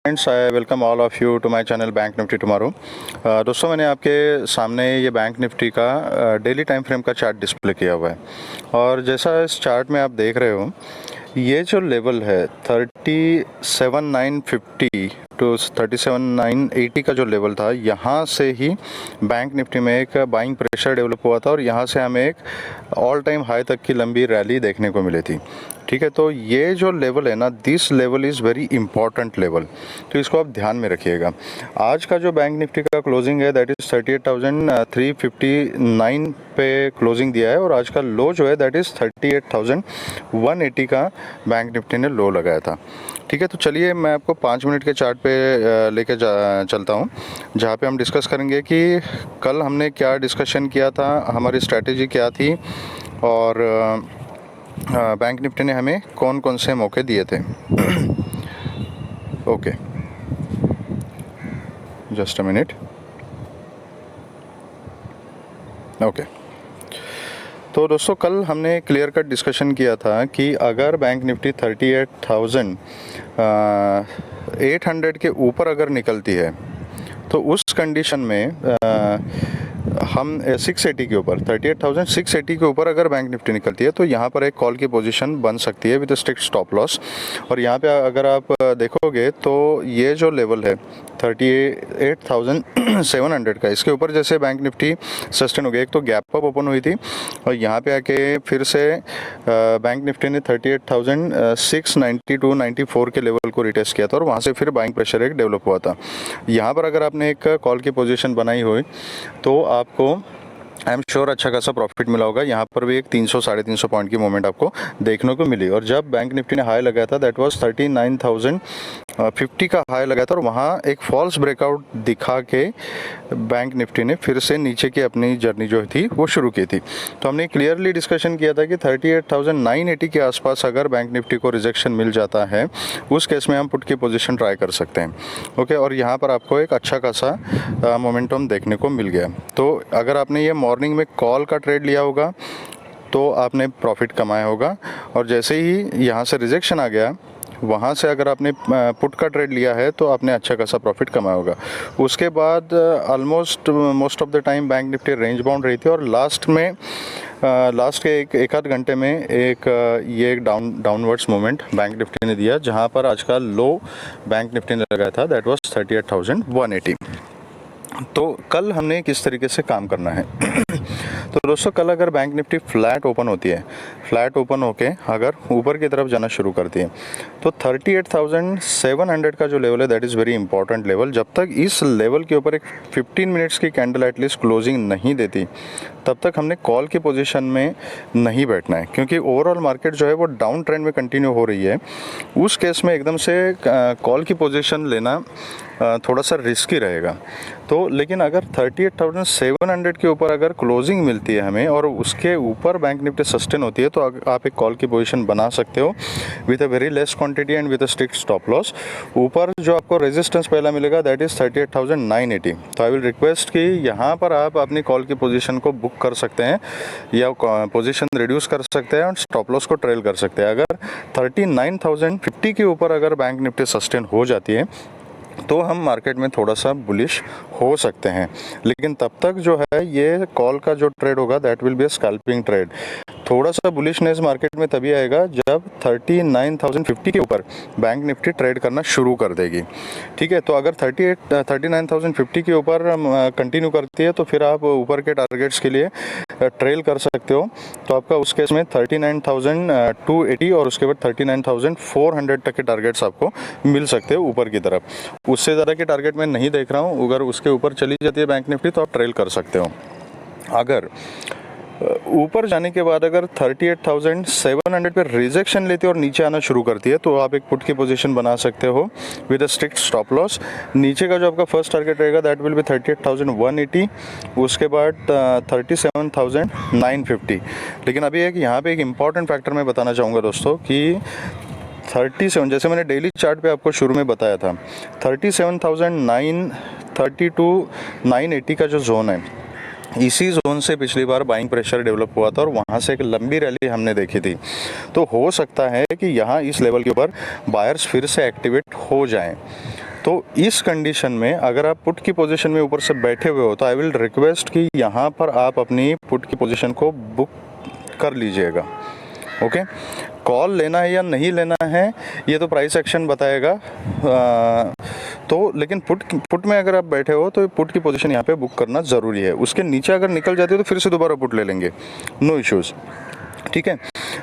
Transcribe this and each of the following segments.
Friends, I welcome all of you to my channel Bank Nifty tomorrow. दोस्तों, मैंने आपके सामने ये बैंक निफ्टी का डेली टाइम फ्रेम का चार्ट डिस्प्ले किया हुआ है और जैसा इस चार्ट में आप देख रहे हो, ये जो लेवल है 37,950 टू 37,980 का जो लेवल था, यहाँ से ही बैंक निफ्टी में एक बाइंग प्रेशर डेवलप हुआ था और यहाँ से हमें एक ऑल टाइम हाई तक की लंबी रैली देखने को मिली थी। ठीक है, तो ये जो लेवल है ना, this level is very important level, तो इसको आप ध्यान में रखिएगा। आज का जो बैंक निफ्टी का क्लोजिंग है दैट इज़ 38,359 पे क्लोजिंग दिया है और आज का लो जो है दैट इज़ 38,180 का बैंक निफ्टी ने लो लगाया था। ठीक है, तो चलिए मैं आपको 5 मिनट के चार्ट पे लेके चलता हूँ, जहाँ पे हम डिस्कस करेंगे कि कल हमने क्या डिस्कशन किया था, हमारी स्ट्रैटेजी क्या थी और बैंक निफ्टी ने हमें कौन कौन से मौके दिए थे। Okay, just a minute. Okay, तो दोस्तों कल हमने क्लियर कट डिस्कशन किया था कि अगर बैंक निफ्टी 38,800 के ऊपर अगर निकलती है तो उस कंडीशन में हम 680 के ऊपर 38,680 के ऊपर अगर बैंक निफ्टी निकलती है तो यहाँ पर एक कॉल की पोजीशन बन सकती है विद स्ट्रिक्ट स्टॉप लॉस। और यहाँ पे अगर आप देखोगे तो ये जो लेवल है 38,700 का, इसके ऊपर जैसे बैंक निफ्टी सस्टेन हो गया, एक तो गैप अप ओपन हुई थी और यहाँ पे आके फिर से बैंक निफ्टी ने 38,692-94 के लेवल को रिटेस्ट किया था और वहाँ से फिर बाइंग प्रेशर एक डेवलप हुआ था। यहाँ पर अगर आपने एक कॉल की पोजीशन बनाई हुई तो आपको आई एम श्योर अच्छा खासा प्रॉफिट मिला होगा। यहाँ पर भी एक 300-350 पॉइंट की मूवमेंट आपको देखने को मिली और जब बैंक निफ्टी ने हाई लगाया था दैट वाज 39,050 का हाई लगाया था और वहाँ एक फॉल्स ब्रेकआउट दिखा के बैंक निफ्टी ने फिर से नीचे की अपनी जर्नी जो थी वो शुरू की थी। तो हमने क्लियरली डिस्कशन किया था कि 38,980 के आसपास अगर बैंक निफ्टी को रिजेक्शन मिल जाता है उस केस में हम पुट की पोजीशन ट्राई कर सकते हैं। ओके, और यहाँ पर आपको एक अच्छा खासा मोमेंटम देखने को मिल गया। तो अगर आपने ये मॉर्निंग में कॉल का ट्रेड लिया होगा तो आपने प्रॉफिट कमाया होगा और जैसे ही यहाँ से रिजेक्शन आ गया वहाँ से अगर आपने पुट का ट्रेड लिया है तो आपने अच्छा खासा प्रॉफिट कमाया होगा। उसके बाद almost most of the time bank Nifty range bound रही थी और लास्ट के एक आध घंटे में ये एक डाउनवर्ड्स मूवमेंट बैंक निफ्टी ने दिया, जहाँ पर आज का लो बैंक निफ्टी ने लगाया था दैट वाज 38,180। तो कल हमने किस तरीके से काम करना है तो दोस्तों कल अगर बैंक निफ्टी फ्लैट ओपन होती है, फ्लैट ओपन होके अगर ऊपर की तरफ जाना शुरू करती है तो 38,700 का जो लेवल है that is very important level. जब तक इस लेवल के ऊपर एक 15 मिनट्स की कैंडल एटलीस्ट क्लोजिंग नहीं देती तब तक हमने कॉल की पोजीशन में नहीं बैठना है, क्योंकि ओवरऑल मार्केट जो है वो डाउन ट्रेंड में कंटिन्यू हो रही है। उस केस में एकदम से कॉल की पोजीशन लेना थोड़ा सा रिस्की रहेगा। तो लेकिन अगर 38,700 के ऊपर अगर क्लोजिंग मिलती है हमें और उसके ऊपर बैंक निफ्टी सस्टेन होती है तो आप एक कॉल की पोजीशन बना सकते हो with a very less quantity and with a strict stop loss. ऊपर जो आपको रेजिस्टेंस पहला मिलेगा दैट इज़ 38,980। तो आई विल रिक्वेस्ट कि यहाँ पर आप अपनी कॉल की पोजीशन को बुक कर सकते हैं या पोजीशन रिड्यूस कर सकते हैं और स्टॉप लॉस को ट्रेल कर सकते हैं। अगर 39,050 के ऊपर अगर बैंक निफ्टी सस्टेन हो जाती है तो हम मार्केट में थोड़ा सा बुलिश हो सकते हैं, लेकिन तब तक जो है ये कॉल का जो ट्रेड होगा that will be a scalping trade. थोड़ा सा बुलिशनेस मार्केट में तभी आएगा जब 39,050 के ऊपर बैंक निफ्टी ट्रेड करना शुरू कर देगी। ठीक है, तो अगर 39,050 के ऊपर कंटिन्यू करती है तो फिर आप ऊपर के टारगेट्स के लिए ट्रेल कर सकते हो। तो आपका उस केस में 39,280 और उसके बाद 39,400 तक के टारगेट्स आपको मिल सकते हैं ऊपर की तरफ। उससे ज़्यादा के टारगेट मैं नहीं देख रहा हूँ। अगर उसके ऊपर चली जाती है बैंक निफ्टी तो आप ट्रेल कर सकते हो। अगर ऊपर जाने के बाद अगर 38,700 पे रिजेक्शन लेती है और नीचे आना शुरू करती है तो आप एक पुट की पोजीशन बना सकते हो with a strict stop loss. नीचे का जो आपका फर्स्ट टारगेट रहेगा दैट विल बी 38,180, उसके बाद 37,950। लेकिन अभी यहाँ पे एक इंपॉर्टेंट फैक्टर मैं बताना चाहूँगा दोस्तों कि 37, जैसे मैंने डेली चार्ट पे आपको शुरू में बताया था, 37,930 टू 980 का जो जोन है, इसी जोन से पिछली बार बाइंग प्रेशर डेवलप हुआ था और वहाँ से एक लंबी रैली हमने देखी थी। तो हो सकता है कि यहाँ इस लेवल के ऊपर बायर्स फिर से एक्टिवेट हो जाएं। तो इस कंडीशन में अगर आप पुट की पोजीशन में ऊपर से बैठे हुए हो तो आई विल रिक्वेस्ट कि यहाँ पर आप अपनी पुट की पोजीशन को बुक कर लीजिएगा। ओके, कॉल लेना है या नहीं लेना है ये तो प्राइस एक्शन बताएगा। तो लेकिन पुट में अगर आप बैठे हो तो पुट की पोजीशन यहाँ पे बुक करना ज़रूरी है। उसके नीचे अगर निकल जाती है तो फिर से दोबारा पुट ले लेंगे, नो इश्यूज़, ठीक है।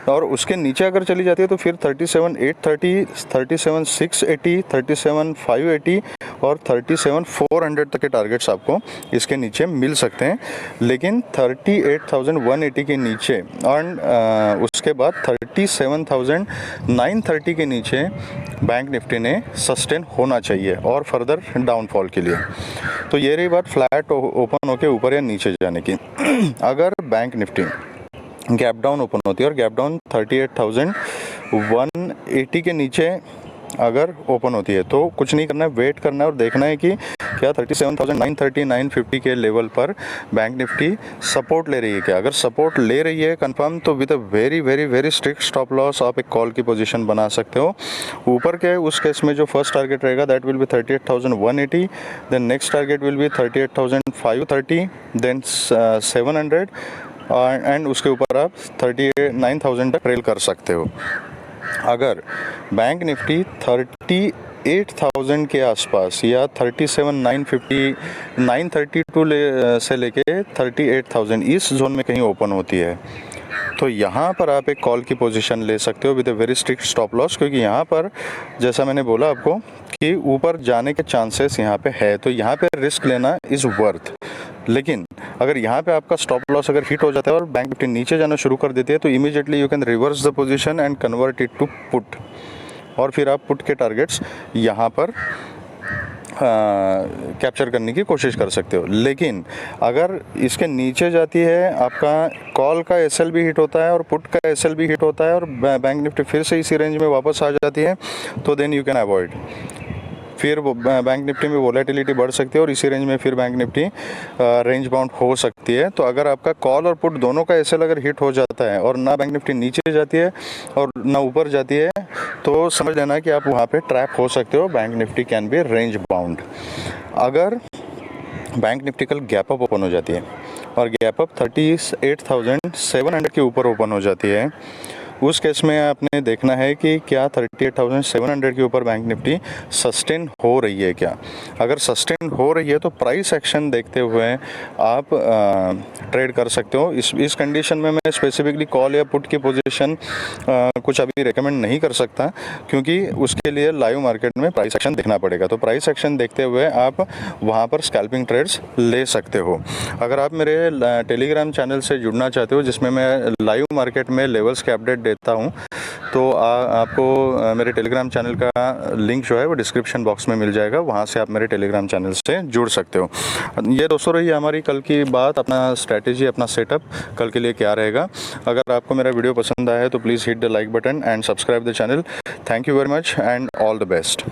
और उसके नीचे अगर चली जाती है तो फिर 37,830, 37,680, 37,580 और 37,400 तक के टारगेट्स आपको इसके नीचे मिल सकते हैं। लेकिन 38,180 के नीचे और उसके बाद 37,930 के नीचे बैंक निफ्टी ने सस्टेन होना चाहिए और फर्दर डाउनफॉल के लिए। तो ये रही बात फ्लैट ओपन होके ऊपर या नीचे जाने की। अगर bank Nifty gap down open होती है और गैप डाउन 38,180 के नीचे अगर ओपन होती है तो कुछ नहीं करना है, वेट करना है और देखना है कि क्या 37,930, 950 के लेवल पर बैंक निफ्टी सपोर्ट ले रही है क्या। अगर सपोर्ट ले रही है कंफर्म तो with a very very very strict stop loss आप एक कॉल की पोजीशन बना सकते हो। ऊपर के उस केस में जो फर्स्ट टारगेट रहेगा that will be 38,180, then next target will be 38,530, then 700 and उसके ऊपर आप 39,000 तक ट्रेल कर सकते हो। अगर बैंक निफ्टी 38,000 के आसपास या 37,950, 932 से लेके 38,000 इस जोन में कहीं ओपन होती है तो यहाँ पर आप एक कॉल की पोजीशन ले सकते हो with a very strict stop loss, क्योंकि यहाँ पर जैसा मैंने बोला आपको कि ऊपर जाने के चांसेस यहाँ पे है, तो यहाँ पे रिस्क लेना इज़ वर्थ। लेकिन अगर यहाँ पे आपका स्टॉप लॉस अगर हिट हो जाता है और बैंक निफ्टी नीचे जाना शुरू कर देती है तो immediately you can reverse the position and convert it to put, और फिर आप पुट के टारगेट्स यहाँ पर कैप्चर करने की कोशिश कर सकते हो। लेकिन अगर इसके नीचे जाती है, आपका कॉल का एसएल भी हिट होता है और पुट का एसएल भी हिट होता है और बैंक निफ्टी फिर से इसी रेंज में वापस आ जाती है तो देन यू कैन अवॉइड। फिर बैंक निफ्टी में वोलेटिलिटी बढ़ सकती है और इसी रेंज में फिर बैंक निफ्टी रेंज बाउंड हो सकती है। तो अगर आपका कॉल और पुट दोनों का एसएल अगर हिट हो जाता है और ना बैंक निफ्टी नीचे जाती है और ना ऊपर जाती है तो समझ लेना कि आप वहाँ पे ट्रैप हो सकते हो। Bank Nifty can be range bound. अगर बैंक निफ्टी कल गैप अप ओपन हो जाती है और गैप अप 38,700 के ऊपर ओपन हो जाती है, उस केस में आपने देखना है कि क्या 38,700 के ऊपर बैंक निफ्टी सस्टेन हो रही है क्या। अगर सस्टेन हो रही है तो प्राइस एक्शन देखते हुए आप ट्रेड कर सकते हो। इस कंडीशन में मैं स्पेसिफिकली कॉल या पुट की पोजीशन कुछ अभी रेकमेंड नहीं कर सकता, क्योंकि उसके लिए लाइव मार्केट में प्राइस एक्शन देखना पड़ेगा। तो प्राइस एक्शन देखते हुए आप वहाँ पर स्कैल्पिंग ट्रेड्स ले सकते हो। अगर आप मेरे टेलीग्राम चैनल से जुड़ना चाहते हो जिसमें मैं लाइव मार्केट में लेवल्स के अपडेट देता हूँ तो आपको मेरे टेलीग्राम चैनल का लिंक जो है वो डिस्क्रिप्शन बॉक्स में मिल जाएगा, वहाँ से आप मेरे टेलीग्राम चैनल से जुड़ सकते हो। ये दोस्तों रही हमारी कल की बात, अपना स्ट्रैटेजी, अपना सेटअप कल के लिए क्या रहेगा। अगर आपको मेरा वीडियो पसंद आया है तो please hit the like button and subscribe the channel. Thank you very much and all the best.